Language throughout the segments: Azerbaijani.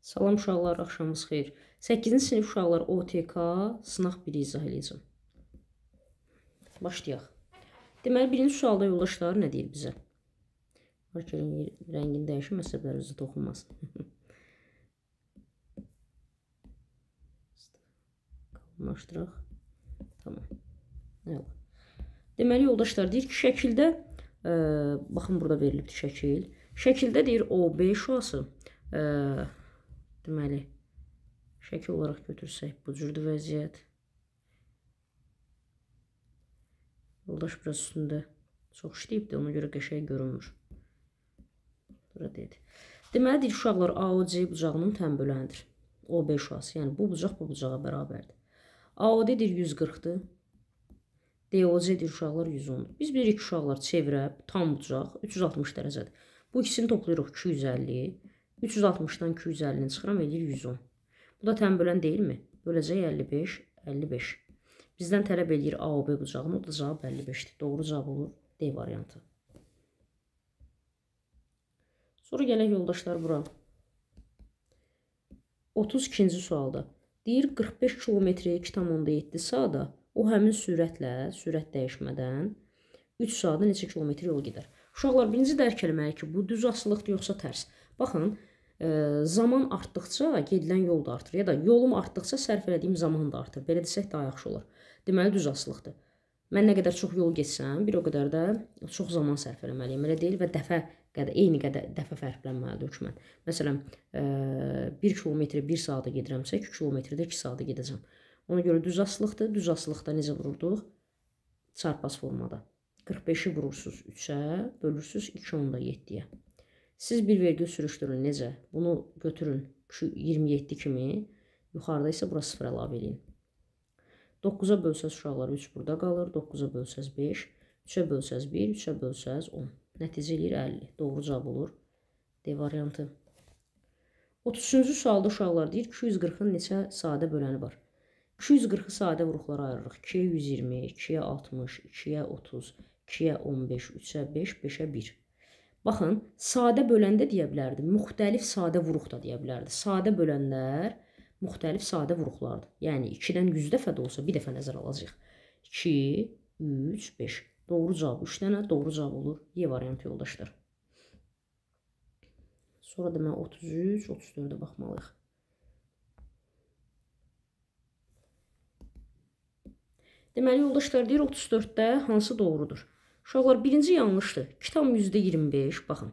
Salam uşaqlar, axşamınız xeyir. 8-ci sinif uşaqlar OTK sınaq 1-i izah edəcəm. Başlayaq. Deməli, birinci sualda yoldaşlar nə deyir bizə? Markerin rəngini dəyişin, məsələlər özü toxunmasın. Qalınlaşdıraq. Tamam. Deməli, yoldaşlar deyir ki, şəkildə, baxın burada verilibdir şəkil. Şəkildə deyir OB şüası, deməli, şəkil olaraq götürsək, bu cürdür vəziyyət. Yoldaş biraz üstündə çox işləyibdir, ona görə qəşəng görünmür. Deməli, deyir, uşaqlar AOC bucağının təmbölənidir. OB şüası, yəni bu bucaq bu bucağa bərabərdir. AOD deyir 140-dır. DOC deyir uşaqlar 110-dur. Biz bilirik uşaqlar çevrə, tam bucaq 360 dərəcədir. Bu ikisini toplayırıq 250. 360-dan 250-ni çıxıram, edir 110. Bu da təmbölən deyilmi? Böləcək 55, 55. Bizdən tələb edir AOB bucağını, o da cavab 55-dir. Doğru cavab olur D variantı. Sonra gələk yoldaşlar bura. 32-ci sualda. Deyir 45 kilometrə 2,7 saata o həmin sürətlə, sürət dəyişmədən 3 saata neçə kilometr yol gedər? Uşaqlar, birinci dərk eləməli ki, bu düz asılıqdır yoxsa tərs. Baxın, zaman artdıqca gedilən yol da artır. Ya da yolum artdıqca sərf elədiyim zaman da artır. Belə desək daha yaxşı olur. Deməli, düz asılıqdır. Mən nə qədər çox yol getsəm, bir o qədər də çox zaman sərf eləməliyim. Elə deyil və eyni qədər dəfə fərqlənməlidir hökmən. Məsələn, 1 kilometrə 1 saata gedirəmsə, 2 kilometrdə 2 saata gedəcəm. Ona görə düz asılıqdır. Düz asılıqda necə vururduq? Çarpaz formada. 45-i vurursunuz 3-ə, bölürsünüz 2,7-yə. Siz bir vergül sürüşdürün. Necə? Bunu götürün 27 kimi. Yuxarıda isə bura 0 əlavə edin. 9-a bölsəz uşaqlar 3 burada qalır. 9-a bölsəz 5. 3-ə bölsəz 1. 3-ə bölsəz 10. Nəticə eləyir 50. Doğru cavab olur. D variantı. 33-cü sualda uşaqlar deyir 240-ın neçə sadə böləni var? 240-ı sadə vuruqlara ayırırıq. 2-yə 120, 2-yə 60, 2-yə 30, 2-yə 15, 3-ə 5, 5-ə 1. Baxın, sadə böləndə deyə bilərdi, müxtəlif sadə vuruq da deyə bilərdi. Sadə bölənlər müxtəlif sadə vuruqlardır. Yəni 2-dən 100 dəfə də olsa bir dəfə nəzər alacaq. 2, 3, 5. Doğru cavab 3 dənə doğru cavab olur. Y variantı yoldaşlar. Sonra demək 33, 34-ə baxmalıyıq. Deməli, yoldaşlar deyir 34-də hansı doğrudur? Uşaqlar, birinci yanlışdır. 2,25, baxın.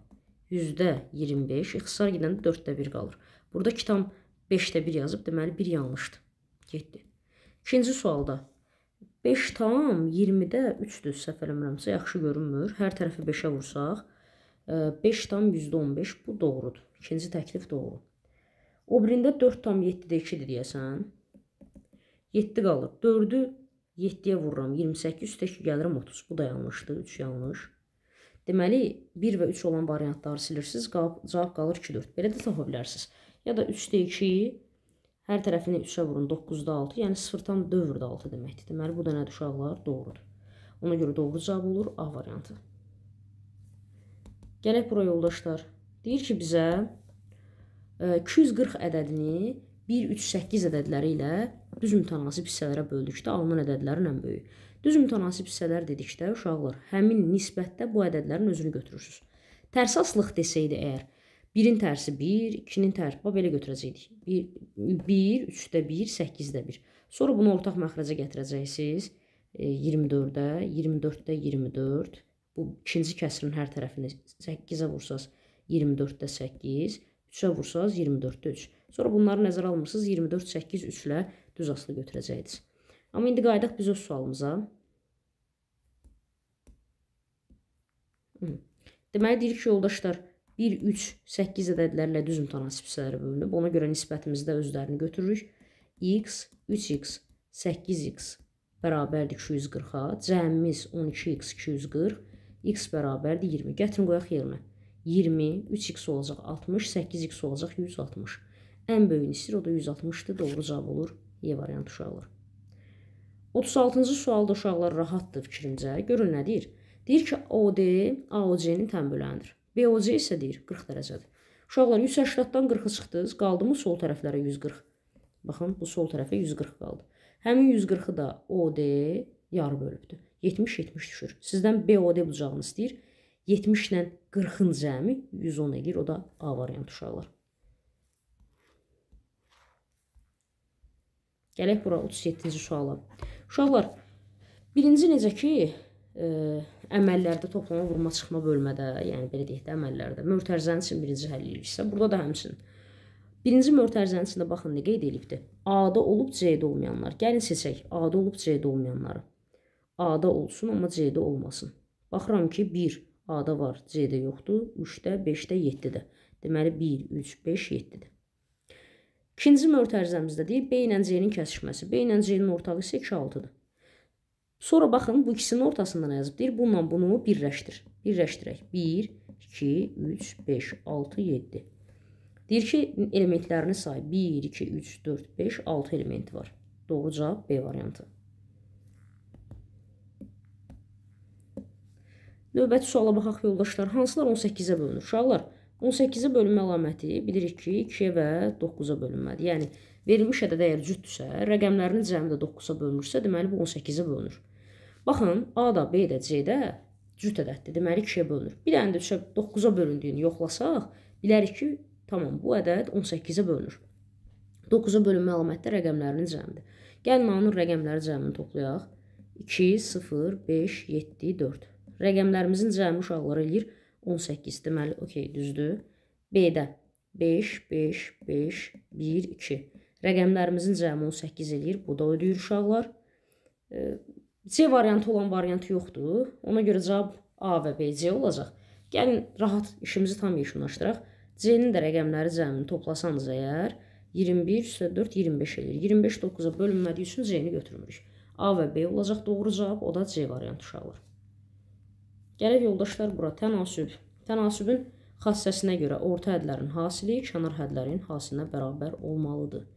%25, ixtisar gedəndə 4də 1 qalır. Burada 2,5də 1 yazıb, deməli 1 yanlışdır. Getdi. İkinci sualda 5,20-də 3-dür, səhv eləmirəmsə, yaxşı görünmür. Hər tərəfi 5-ə vursaq, 5,15, bu doğrudur. İkinci təklif doğru. O birində 4,7-də 2-dir deyəsən. 7 qalır. 4-ü 7-yə vururam, 28, üstə 2 gəlirəm 30. Bu da yanlışdır, 3 yanlış. Deməli, 1 və 3 olan variantları silirsiniz, cavab qalır 2, 4. Belə də tapa bilərsiniz. Ya da 3-də 2, hər tərəfini 3-ə vurun, 9-da 6, yəni 0,4-də 6 deməkdir. Deməli, bu da nədir uşaqlar? Doğrudur. Ona görə doğru cavab olur A variantı. Gələk bura yoldaşlar. Deyir ki, bizə 240 ədədini 1, 3, 8 ədədləri ilə düz mütənasib hissələrə böldükdə alınan ədədlərin ən böyüyü. Düz mütənasib hissələr dedikdə uşaqlar həmin nisbətdə bu ədədlərin özünü götürürsünüz. Tərs aslıq desəydi əgər 1-in tərsi 1, 2-nin tərsi belə götürəcəkdik. 1, 3-də 1, 8-də 1. Sonra bunu ortaq məxrəcə gətirəcəksiniz. 24-də, 24-də 24. Bu ikinci kəsrin hər tərəfini 8-ə vursaz 24-də 8. 3-ə vursaz 24-də 3. Sonra bunları nəzərə almırsınız, 24, 8, 3 ilə düz asılı götürəcəksiniz. Amma indi qayıdaq biz öz sualımıza. Deməli, deyir ki, yoldaşlar, 1, 3, 8 ədədlərlə düz mütənasib hissələrə bölünüb. Ona görə nisbətimizdə özlərini götürürük. X, 3x, 8x bərabərdir 240-a. Cəmimiz 12x 240. X bərabərdir 20. Gətirin qoyaq yerinə. 20, 3x olacaq 60, 8x olacaq 160. Ən böyüyünü istəyir, o da 160-dır. Doğru cavab olur. Y variantı uşaqlar. 36-cı sualda uşaqlar rahatdır fikrincə. Görün nə deyir? Deyir ki, OD AOC-nin təmbölənidir. BOC isə deyir 40 dərəcədir. Uşaqlar 180-dan 40-ı çıxdınız, qaldı mı sol tərəflərə 140? Baxın, bu sol tərəfə 140 qaldı. Həmin 140-ı da OD yarı bölübdür. 70-70 düşür. Sizdən BOD bucağını istəyir. 70 ilə 40-ın cəmi 110 edir. O da A variantı uşaqlar. Gələk bura 37-ci suala. Uşaqlar, birinci necə ki, əməllərdə toplama, vurma, çıxma, bölmədə, yəni belə deyək də əməllərdə mötərizənin üçün birinci həll edirsə, burada da həmçinin. Birinci mötərizənin içində baxın nə qeyd edibdir. A-da olub C-də olmayanlar. Gəlin seçək. A-da olub C-də olmayanları. A-da olsun, amma C-də olmasın. Baxıram ki, 1 A-da var, C-də yoxdur. 3-də, 5-də, 7-də. Deməli, 1, 3, 5, 7-də. İkinci mötərizəmizdə deyir, B ilə C-nin kəsişməsi. B ilə C-nin ortağı isə 2, 6-dır. Sonra baxın, bu ikisinin ortasından yazıb. Deyir, bununla bunu birləşdir. Birləşdirək. 1, 2, 3, 5, 6, 7. Deyir ki, elementlərini say. 1, 2, 3, 4, 5, 6 elementi var. Doğru cavab B variantı. Növbəti suala baxaq yoldaşlar. Hansılar 18-ə bölünür? Uşaqlar, 18-ə bölünmə əlaməti bilirik ki, 2-yə və 9-a bölünmədir. Yəni, verilmiş ədəd əgər cütdürsə, rəqəmlərinin cəmi də 9-a bölünürsə, deməli bu 18-ə bölünür. Baxın, A-da, B-də, C-də cüt ədəddir. Deməli 2-yə bölünür. Bir dənə də 9-a bölündüyünü yoxlasaq, bilərik ki, tamam, bu ədəd 18-ə bölünür. 9-a bölünmə əlaməti də rəqəmlərinin cəmidir. Gəlin A-nın rəqəmləri cəmini toplayaq. 2, 0, 5, 7, 4. Rəqəmlərimizin cəmi uşaqlar eləyir 18. Deməli, okey, düzdür. B-də 5, 5, 5, 1, 2. Rəqəmlərimizin cəmi 18 eləyir. Bu da ödəyir uşaqlar. C variantı olan variantı yoxdur. Ona görə cavab A və B, C olacaq. Gəlin, rahat işimizi tam yekunlaşdıraq. C-nin də rəqəmləri cəmini toplasanız əgər 21, 4, 25 eləyir. 25 9-a bölünmədiyi üçün C-ni götürmürük. A və B olacaq doğru cavab. O da C variantı uşaqlar. Gələk yoldaşlar bura tənasüb. Tənasübün xassəsinə görə orta hədlərin hasili kənar hədlərin hasilinə bərabər olmalıdır.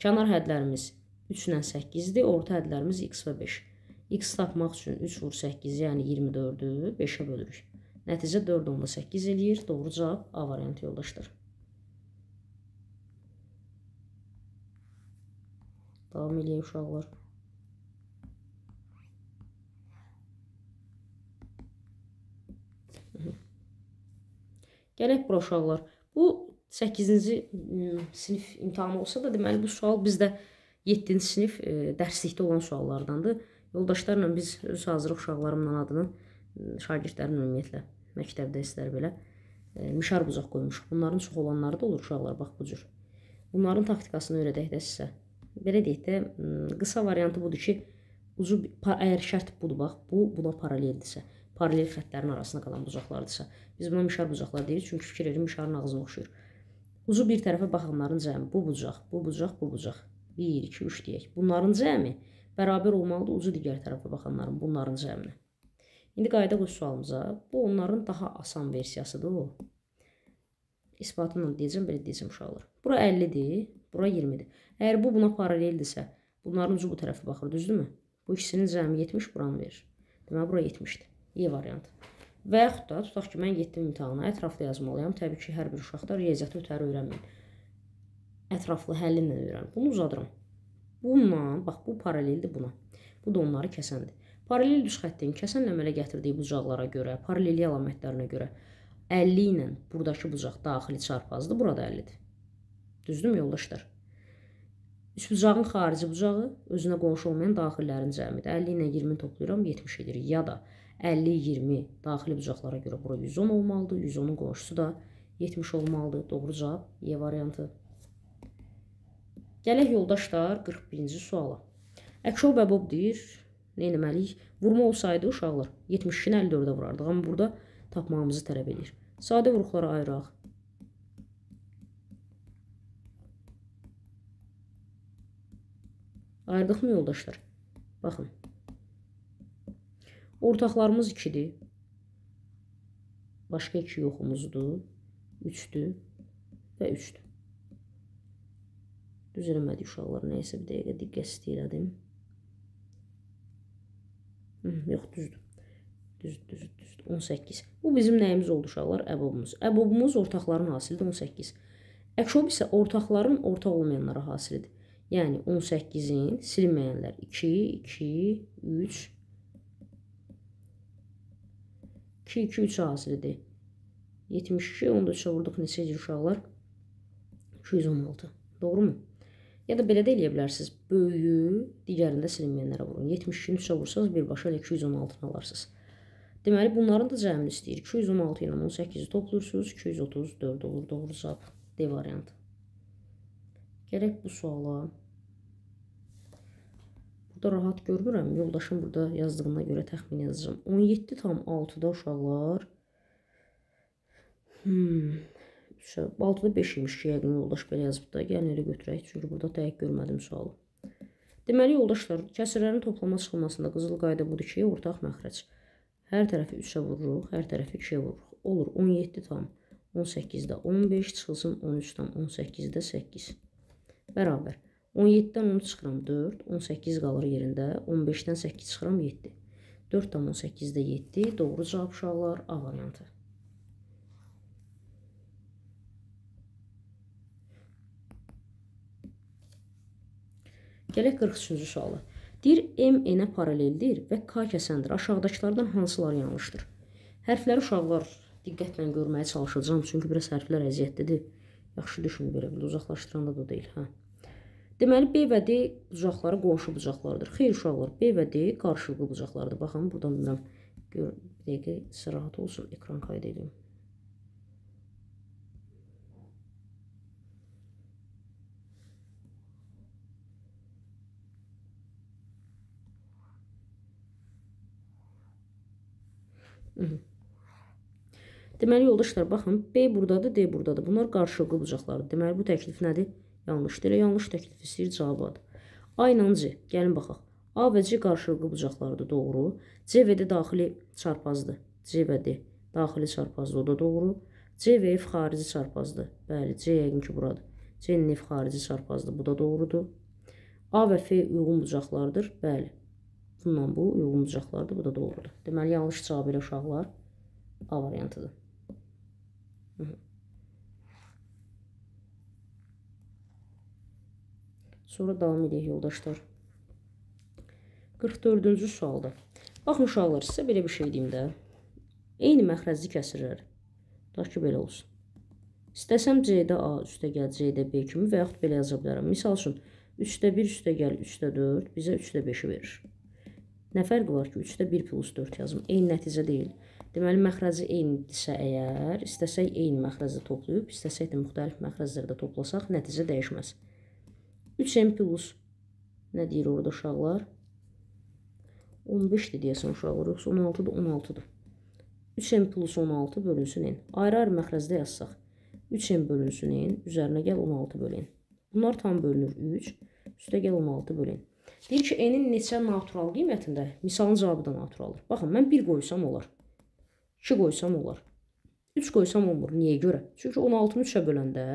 Kənar hədlərimiz 3 ilə 8-dir, orta hədlərimiz x və 5. X tapmaq üçün 3 vur 8, yəni 24-ü 5-ə bölürük. Nəticə 4 onda 8 eləyir. Doğru cavab A variantı yoldaşlar. Davam eləyək uşaqlar. Gələk bura uşaqlar. Bu 8-ci sinif imtahanı olsa da, deməli bu sual bizdə 7-ci sinif dərslikdə olan suallardandır. Yoldaşlarla biz öz hazırlıq uşaqlarımla adını şagirdlərin ümumiyyətlə məktəbdə istər belə mişar bucaq qoymuşuq. Bunların çox olanları da olur uşaqlar, bax bu cür. Bunların taktikasını öyrədək də sizə. Belə deyək də, qısa variantı budur ki, ucu, əgər şərt budur, bax, bu buna paraleldirsə, paralel xətlərin arasında qalan bucaqlardırsa, biz buna mişar bucaqlar deyirik, çünki fikir verin, mişarın ağzına oxşuyur. Ucu bir tərəfə baxanların cəmi, bu bucaq, bu bucaq, bu bucaq. 1, 2, 3 deyək. Bunların cəmi bərabər olmalıdır ucu digər tərəfə baxanların, bunların cəminə. İndi qayıdaq o sualımıza. Bu onların daha asan versiyasıdır o. İsbatını deyəcəm, belə deyəcəm uşaqlar. Bura 50-dir, bura 20-dir. Əgər bu buna paraleldirsə, bunların ucu bu tərəfə baxır, düzdürmü? Bu ikisinin cəmi 70 buranı verir. Deməli, bura 70-dir. E variantı. Və yaxud da, tutaq ki, mən getdim imtahana, ətraflı yazmalıyam. Təbii ki, hər bir uşaqda riyaziyyatı ötəri öyrənməyin. Ətraflı həllinlə öyrənin. Bunu uzadıram. Bununla, bax, bu paraleldir buna. Bu da onları kəsəndir. Paralel düz xəttin kəsənlə əmələ gətirdiyi bucaqlara görə, paraleli əlamətlərinə görə 50 ilə buradakı bucaq daxili çarpazdır, burada 50-dir. Düzdürmü yoldaşlar? Üç bucağın xarici bucağı özünə qonşu olmayan daxillərin cəmidir. 50 ilə 20 toplayıram, 70 edir. Ya da 50-20 daxili bucaqlara görə bura 110 olmalıdır. 110'un qonşusu da 70 olmalıdır. Doğru cavab E variantı. Gələk yoldaşlar 41-ci suala. Əkşov bəbob deyir. Nə eləməliyik? Vurma olsaydı uşaqlar 72-ni 54-ə vurardıq. Amma burada tapmağımızı tələb edir. Sadə vuruqlara ayıraq. Ayırdıq mı yoldaşlar? Baxın. Ortaqlarımız 2-dir. Başqa 2 yoxumuzdur. 3-dür və 3-dür. Düz eləmədik uşaqlar. Nəysə bir dəqiqə diqqət istəyirədim. Yox, düzdür. Düzdür. 18. Bu bizim nəyimiz oldu uşaqlar? Əbobumuz. Əbobumuz ortaqların hasilidir 18. Əksov isə ortaqların ortaq olmayanlara hasilidir. Yəni 18-in silinməyənlər 2, 2, 3, 2, 2, 3 hasilidir. 72, onu da 3-ə vurduq neçə edir uşaqlar? 216. Doğru mu? Ya da belə də eləyə bilərsiniz. Böyüyü digərində silinməyənlərə vurun. 72-ni 3-ə vursanız birbaşa elə 216-nı alarsınız. Deməli, bunların da cəmini istəyir. 216 ilə 18-i toplayırsınız. 234 olur. Doğru cavab. D variantı. Gələk bu suala. Burada rahat görmürəm. Yoldaşım burada yazdığına görə təxmin yazacağım. 17,6-da uşaqlar. 6-da 5 imiş ki, yəqin yoldaş belə yazıb da. Gəlin elə götürək. Çünki burada dəqiq görmədim sualı. Deməli, yoldaşlar, kəsirlərin toplama çıxılmasında qızıl qayda budur ki, ortaq məxrəc. Hər tərəfi 3-ə vururuq, hər tərəfi 2-yə vururuq. Olur 17,18-də 15 çıxılsın 13,18-də 8. Bərabər. 17-dən 10 çıxıram 4, 18 qalır yerində, 15-dən 8 çıxıram 7. 4,18-də 7, doğru cavab uşaqlar, A variantı. Gələk 43-cü suala. Deyir, M N-ə paraleldir və K kəsəndir. Aşağıdakılardan hansılar yanlışdır? Hərfləri uşaqlar diqqətlə görməyə çalışacağım. Çünki biraz hərflər əziyyətlidir. Yaxşı düşün belə, uzaqlaşdıranda da deyil. Deməli, B və D bucaqları qonşu bucaqlardır. Xeyr uşaqlar, B və D qarşılıqlı bucaqlardır. Baxın, buradan bilmirəm. Bir dəqiqə sırahat olsun, ekran qayda edeyim. Deməli, yoldaşlar, baxın, B buradadır, D buradadır. Bunlar qarşılıqlı bucaqlardır. Deməli, bu təklif nədir? Yanlışdır. Elə yanlış təklif istəyir, cavabıdır. A ilə C, gəlin baxaq. A və C qarşılıqlı bucaqlardır, doğru. C və D daxili çarpazdır. C və D daxili çarpazdır, o da doğru. C və F xarici çarpazdır. Bəli, C yəqin ki, buradır. C-nin F xarici çarpazdır, bu da doğrudur. A və F uyğun bucaqlardır, bəli. Bununla bu uyğun bucaqlardır, bu da doğrudur. Deməli, yanlış cavab elə uşaqlar A variantıdır. Sonra davam edək yoldaşlar. 44-cü sualda. Baxın uşaqlar, sizə belə bir şey deyim də. Eyni məxrəcli kəsirlər. Tutaq ki, belə olsun. İstəsəm C-də A, üstə gəl, C-də B kimi və yaxud belə yaza bilərəm. Misal üçün, 3-də 1, üstə gəl, 3-də 4 bizə 3-də 5-i verir. Nə fərqi var ki, 3-də 1 plus 4 yazım. Eyni nəticə deyil. Deməli, məxrəci eynidirsə əgər, istəsək eyni məxrəzi toplayıb, istəsək də müxtəlif məxrəzlərdə toplasaq, nəticə dəyişməz. 3n plus nə deyir orada uşaqlar? 15-dir deyəsən uşaqlar, yoxsa 16-dır, 16-dır. 3n plus 16 bölünsün n. Ayrı-ayrı məxrəzdə yazsaq, 3n bölünsün n, üzərinə gəl 16 bölün. Bunlar tam bölünür 3, üstə gəl 16 bölün. Deyir ki, n-in neçə natural qiymətində? Misalın cavabı da naturaldır. Baxın, mən 1 qoysam olar. 2 qoysam olar. 3 qoysam olmur. Niyə görə? Çünki 16-nı 3-ə böləndə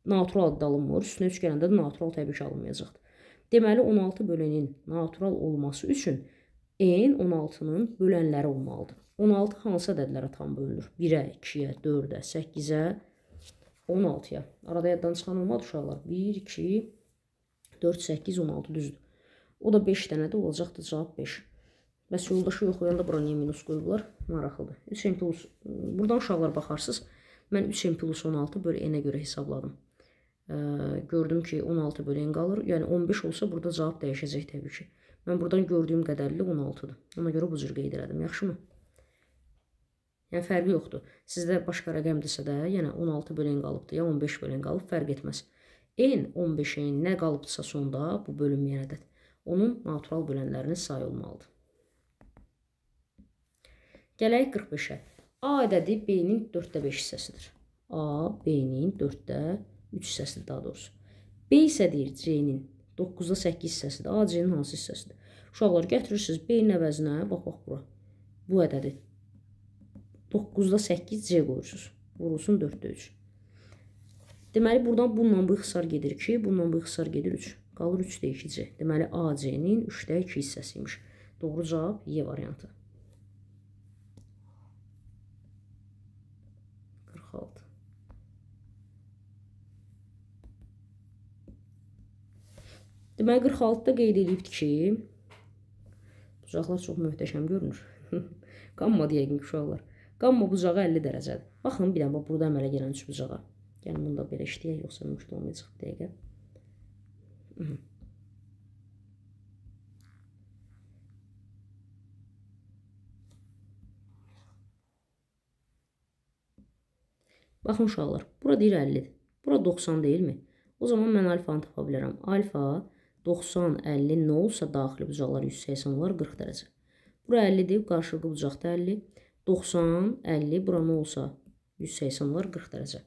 natural adda alınmır. Üstünə 3 gələndə də natural təbii ki, alınmayacaqdır. Deməli, 16 bölənin natural olması üçün n 16-nın bölənləri olmalıdır. 16 hansı ədədlərə tam bölünür? 1-ə, 2-yə, 4-ə, 8-ə, 16-ya. Arada yaddan çıxan olmadı uşaqlar. 1, 2, 4, 8, 16 düzdür. O da 5 dənədir, olacaqdır cavab 5. Bəs yoldaşı yoxlayanda bura niyə minus qoyublar? Maraqlıdır. 3n plus, buradan uşaqlar baxarsınız. Mən 3n plus 16 bölü n-ə görə hesabladım. Gördüm ki, 16 bölü n qalır. Yəni 15 olsa burada cavab dəyişəcək təbii ki. Mən buradan gördüyüm qədərli 16-dır. Ona görə bu cür qeyd elədim. Yaxşı mı? Yəni fərqi yoxdur. Sizdə başqa rəqəmdirsə də, yəni 16 bölü n qalıbdır, ya 15 bölü n qalıb, fərq etməz. n 15-in nə qalıbdırsa sonda bu bölünməyən ədəd, onun natural bölənlərinin sayı olmalıdır. Gələk 45-ə. A ədədi B-nin 4-də 5 hissəsidir. A, B-nin 4-də 3 hissəsidir daha doğrusu. B isə deyir C-nin 9-da 8 hissəsidir. A, C-nin hansı hissəsidir? Uşaqlar gətirirsiniz B-nin əvəzinə, bax bura. Bu ədədi 9-da 8 C qoyursunuz. Vurulsun 4-də 3. Deməli, buradan bununla bu ixtisar gedir 2, bununla bu ixtisar gedir 3. Qalır 3-də 2C. Deməli, A, C-nin 3-də 2 hissəsiymiş. Doğru cavab Y variantı. Deməli 46-da qeyd edibdi ki, bucaqlar çox möhtəşəm görünür. Qamma deyək ki, uşaqlar. Qamma bucağı 50 dərəcədir. Baxın bir dənə burada əmələ gələn üç bucağa. Gəlin bunu da belə işləyək, yoxsa mümkün olmayacaq bir dəqiqə. Baxın uşaqlar, bura deyir 50-dir. Bura 90 deyilmi? O zaman mən alfanı tapa bilərəm. Alfa 90, 50 nə olsa daxili bucaqlar 180 olar 40 dərəcə. Bura 50-dir, qarşılıqlı bucaqda 50. 90, 50, bura nə olsa 180 olar 40 dərəcə.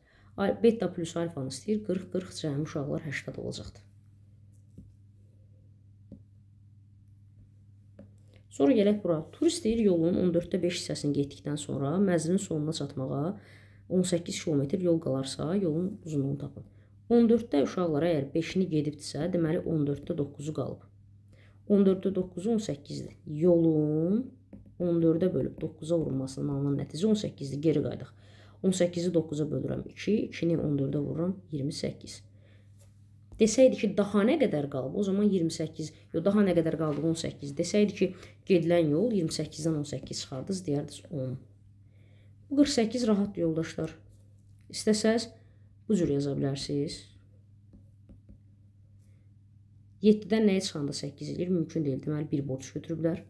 Beta plus alfanı istəyir, 40, 40 cəmi uşaqlar 80 olacaqdır. Sonra gələk bura. Turist deyir yolun 14-də 5 hissəsini getdikdən sonra məzinin sonuna çatmağa 18 kilometr yol qalarsa, yolun uzunluğunu tapın. 14-də uşaqlar əgər 5-ini gedibdirsə, deməli 14-də 9-u qalıb. 14-də 9-u 18-dir. Yolun 14-də bölüb 9-a vurulmasının alınan nəticə 18-dir. Geri qaydaq. 18-i 9-a bölürəm 2, 2-ni 14-də vururam 28. Desəydi ki, daha nə qədər qalıb? O zaman 28, daha nə qədər qaldı? 18. Desəydi ki, gedilən yol 28-dən 18 çıxardınız, deyərdiniz 10. Bu 48 rahatdır yoldaşlar. İstəsəz bu cür yaza bilərsiniz. 7-dən nəyə çıxanda 8 eləyir? Mümkün deyil. Deməli, bir borc götürüblər.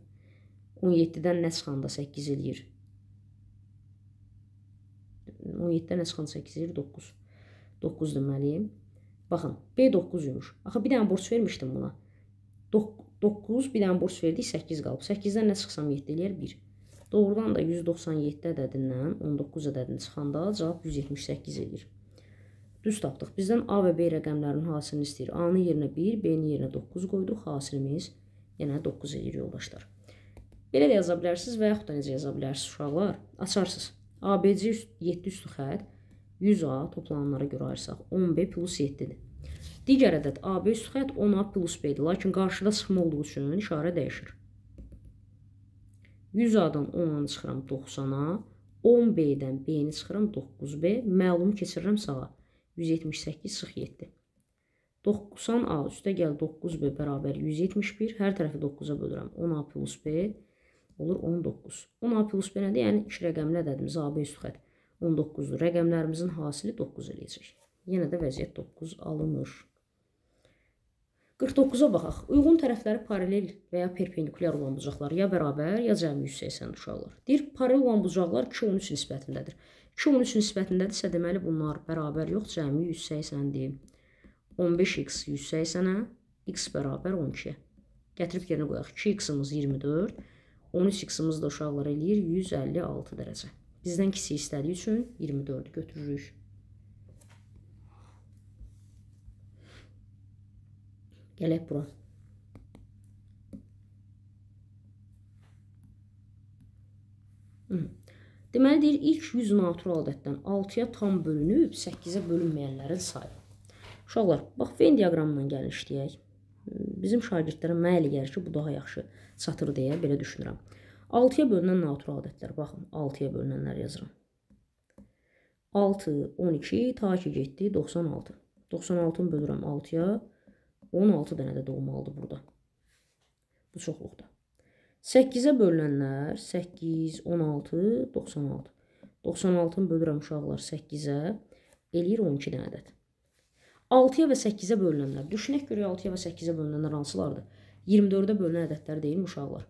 17-dən nə çıxanda 8 eləyir? 17-dən nə çıxanda 8 eləyir? 9. 9 deməliyim. Baxın, B9 imiş. Axı, bir dənə borc vermişdim buna. 9, bir dənə borc verdik, 8 qalıb. 8-dən nə çıxsam 7 eləyər? 1. Doğrudan da 197 ədədindən 19 ədədini çıxanda cavab 178 eləyir. Düz tapdıq. Bizdən A və B rəqəmlərinin hasilini istəyir. A-nın yerinə 1, B-nin yerinə 9 qoyduq. Hasilimiz yenə 9 eləyir yoldaşlar. Belə də yaza bilərsiniz və yaxud da necə yaza bilərsiniz uşaqlar? Açarsınız. ABC 7 üstü xətt 100A toplananlara görə ayırsaq 10B plus 7-dir. Digər ədəd AB üstü xətt 10A plus B-dir. Lakin qarşıda sıxma olduğu üçün işarə dəyişir. 100A-dan 10-anı çıxıram 90-a, 10B-dən B-ni çıxıram 9B, məlumu keçirirəm sağa. 178 sıx 7. 90A üstə gəl 9B bərabər 171, hər tərəfi 9-a bölürəm. 10A plus B olur 19. 10A plus B nədir? Yəni 2 rəqəmli ədədimiz AB üstü xətt 19-dur. Rəqəmlərimizin hasili 9 eləyəcək. Yenə də vəziyyət 9 alınır. 49-a baxaq. Uyğun tərəfləri paralel və ya perpendikulyar olan bucaqlar ya bərabər, ya cəmi 180 uşaqlar. Deyir, paralel olan bucaqlar 2-13 nisbətindədir. 2-13 nisbətindədirsə, deməli bunlar bərabər yox, cəmi 180-dir. 15x 180-ə, x bərabər 12-yə. Gətirib yerinə qoyaq. 2x-ımız 24, 13x-ımız da uşaqlar eləyir 156 dərəcə. Bizdən kiçik istədiyi üçün 24-ü götürürük. Gələk bura. Deməli deyir, ilk 100 natural ədəddən 6-ya tam bölünüb 8-ə bölünməyənlərin sayı. Uşaqlar, bax, Venn diaqramından gəlin işləyək. Bizim şagirdlərə mənə elə gəlir ki, bu daha yaxşı çatır deyə belə düşünürəm. 6-ya bölünən natural ədədlər, baxın, 6-ya bölünənlər yazıram. 6, 12, ta ki getdi 96. 96-ını bölürəm 6-ya. 16 dənə də olmalıdır burada. Bu çoxluqda. 8-ə bölünənlər 8, 16, 96. 96-ını bölürəm uşaqlar 8-ə. Eləyir 12 dənə ədəd. 6-ya və 8-ə bölünənlər. Düşünək görək 6-ya və 8-ə bölünənlər hansılardır? 24-ə bölünən ədədlər deyilmi uşaqlar?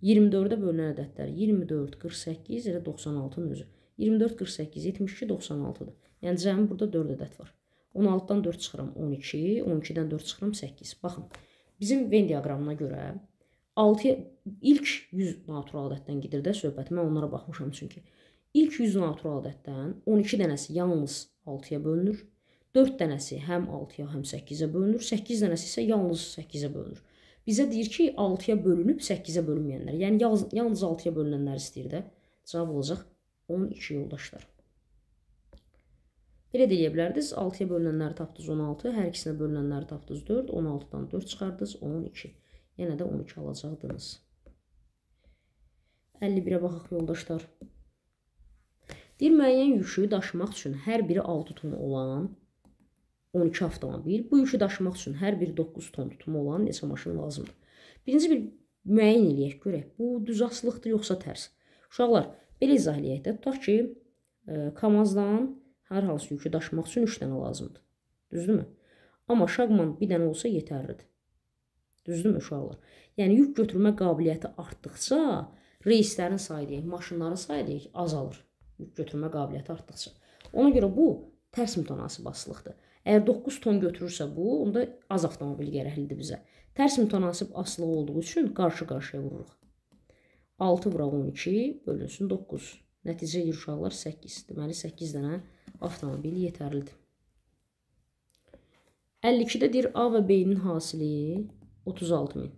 24-ə bölünən ədədlər 24, 48, elə 96-nın özü. 24, 48, 72, 96-dır. Yəni cəmi burada 4 ədəd var. 16-dan 4 çıxıram 12, 12-dən 4 çıxıram 8. Baxın, bizim Venn diaqramına görə ilk 100 natural ədəddən gedir də söhbət. Mən onlara baxmışam çünki. İlk 100 natural ədəddən 12 dənəsi yalnız 6-ya bölünür. 4 dənəsi həm 6-ya, həm 8-ə bölünür. 8 dənəsi isə yalnız 8-ə bölünür. Bizə deyir ki, 6-ya bölünüb 8-ə bölünməyənlər. Yəni yalnız 6-ya bölünənlər istəyir də. Cavab olacaq 12 yoldaşlar. Belə deyə bilərdiniz, 6-ya bölünənləri tapdınız 16, hər ikisinə bölünənləri tapdınız 4, 16-dan 4 çıxardınız 12. Yenə də 12 alacaqdınız. 51-ə baxaq yoldaşlar. Deyir, müəyyən yükü daşımaq üçün hər biri 6 ton olan 12 avtomobil. Bu yükü daşımaq üçün hər bir 9 ton tutumu olan neçə maşın lazımdır? Birinci bir müəyyən eləyək, görək. Bu düz asılıqdır, yoxsa tərs? Uşaqlar, belə izah eləyək də. Tutaq ki, Kamazdan hər hansı yükü daşımaq üçün 3 dənə lazımdır. Düzdürmü? Amma Şaqman bir dənə olsa yetərlidir. Düzdürmü uşaqlar? Yəni, yük götürmə qabiliyyəti artdıqca reyslərin sayı deyək, maşınların sayı deyək, azalır. Yük götürmə qabiliyyəti artdıqca. Ona görə bu tərs mütənasib asılıqdır. Əgər 9 ton götürürsə bu, onda az avtomobil gərəklidir bizə. Tərs mütənasib asılıq olduğu üçün qarşı-qarşıya vururuq. 6 vura 12 bölünsün 9. Nəticə edir uşaqlar 8. Deməli 8 dənə avtomobil yetərlidir. 52-də deyir A və B-nin hasili 36.000.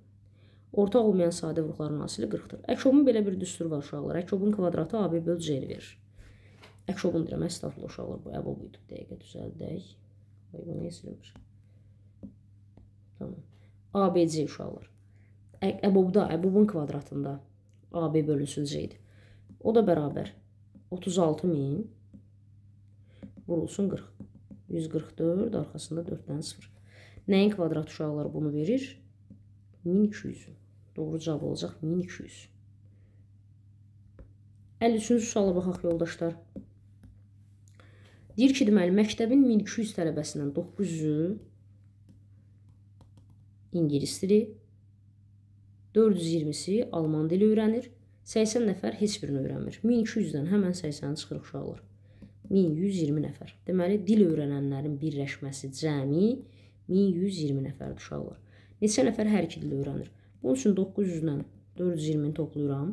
Ortaq olmayan sadə vurğuların hasili 40-dır. Əksobun belə bir düsturu var uşaqlar. Əksobun kvadratı AB bölü C-ni verir. Əksobun deyirəm, əstəğfurullah uşaqlar, bu əbob idi. Dəqiqə düzəldək. Bu niyə silinmir? Tamam. ABC uşaqlar. Əbobun kvadratında AB bölünsün C idi. O da bərabər 36.000 vurulsun 40. 144, arxasında 4 dənə 0. Nəyin kvadratı uşaqlar bunu verir? 1200. Doğru cavab olacaq 1200. 53-cü suala baxaq yoldaşlar. Deyir ki, deməli, məktəbin 1200 tələbəsindən 900-ü ingilis dili, 420-si alman dili öyrənir, 80 nəfər heç birini öyrənmir. 1200-dən həmən 80-i çıxırıq uşaqlar. 1120 nəfər. Deməli, dil öyrənənlərin birləşməsi cəmi 1120 nəfərdir uşaqlar. Neçə nəfər hər iki dili öyrənir? Bunun üçün 900-dən 420-ni toplayıram.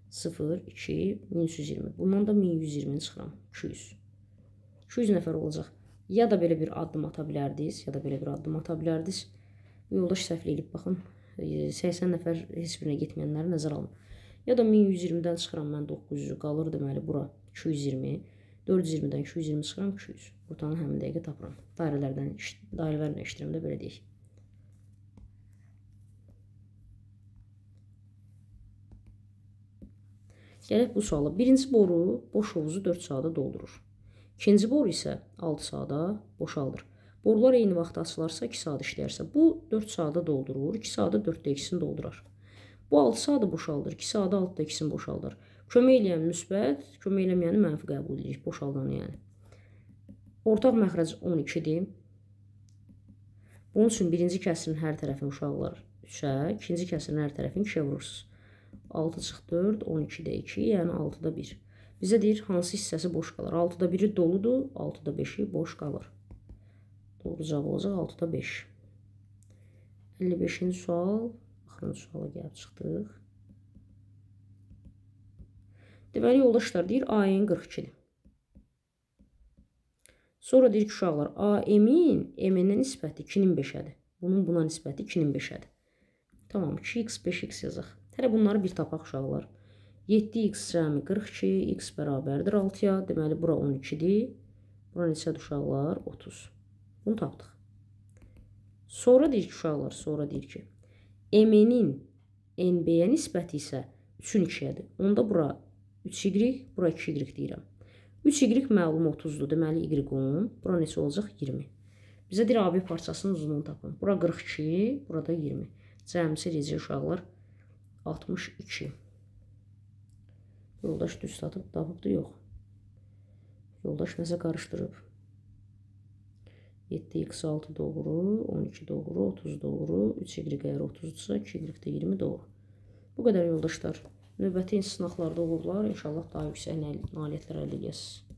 0, 2, 1320. Bundan da 1120-ni çıxıram. 200. 200 nəfər olacaq. Ya da belə bir addım ata bilərdiniz, ya da belə bir addım ata bilərdiniz. Bu yoldaş səhvlə edib baxın. 80 nəfər heç birinə getməyənləri nəzər alın. Ya da 1120-dən çıxıram mən 900-ü. Qalır deməli bura 220. 420-dən 220 çıxıram 200. Buradan həmin dəqiqə tapıram. Dairələrlə işləyirəm də belə deyək. Gələk bu suala. Birinci boru boş hovuzu 4 saata doldurur. İkinci boru isə 6 saata boşaldır. Borular eyni vaxtda açılarsa 2 saat işləyərsə, bu 4 saata doldurur, 2 saata 4də 2-sini doldurar. Bu 6 saata boşaldır, 2 saata 6da 2-sini boşaldır. Kömək eləyən müsbət, kömək eləməyəni mənfi qəbul edirik, boşaldanı yəni. Ortaq məxrəc 12-dir. Bunun üçün birinci kəsirin hər tərəfini uşaqlar 3-ə, ikinci kəsirin hər tərəfini 2-yə vurursunuz. 6 çıx 4, 12-də 2, yəni 6-da 1. Bizə deyir, hansı hissəsi boş qalır? 6-da 1-i doludur, 6-da 5-i boş qalır. Doğru cavab olacaq 6-da 5. 55-ci sual, axırıncı suala gəlib çıxdıq. Deməli, yoldaşlar deyir, AN 42-dir. Sonra deyir ki, uşaqlar, AM-in M-nə nisbəti 2-nin 5-ədir. Bunun buna nisbəti 2-nin 5-ədir. Tamam, 2x, 5x yazaq. Hələ bunları bir tapaq uşaqlar. 7x cəmi 42, x bərabərdir 6-ya. Deməli, bura 12-dir. Bura neçədir uşaqlar? 30. Bunu tapdıq. Sonra deyir ki, uşaqlar, sonra deyir ki, M-nin NB-yə nisbəti isə 3-ün 2-yədir. Onda bura 3y, bura 2y deyirəm. 3y məlum 30-dur. Deməli, y-10. Bura neçə olacaq? 20. Bizə deyir, AB parçasının uzunluğunu tapın. Bura 42, burada 20. Cəmsi necə uşaqlar? 62. Yoldaş düz tapıbdır, yox. Yoldaş nəsə qarışdırıb. 7x6 doğru, 12 doğru, 30 doğru, 3y əgər 30-dursa, 2y də 20 doğru. Bu qədər yoldaşlar. Növbəti sınaqlarda uğurlar. İnşallah daha yüksək nailiyyətlər əldə edəsiniz.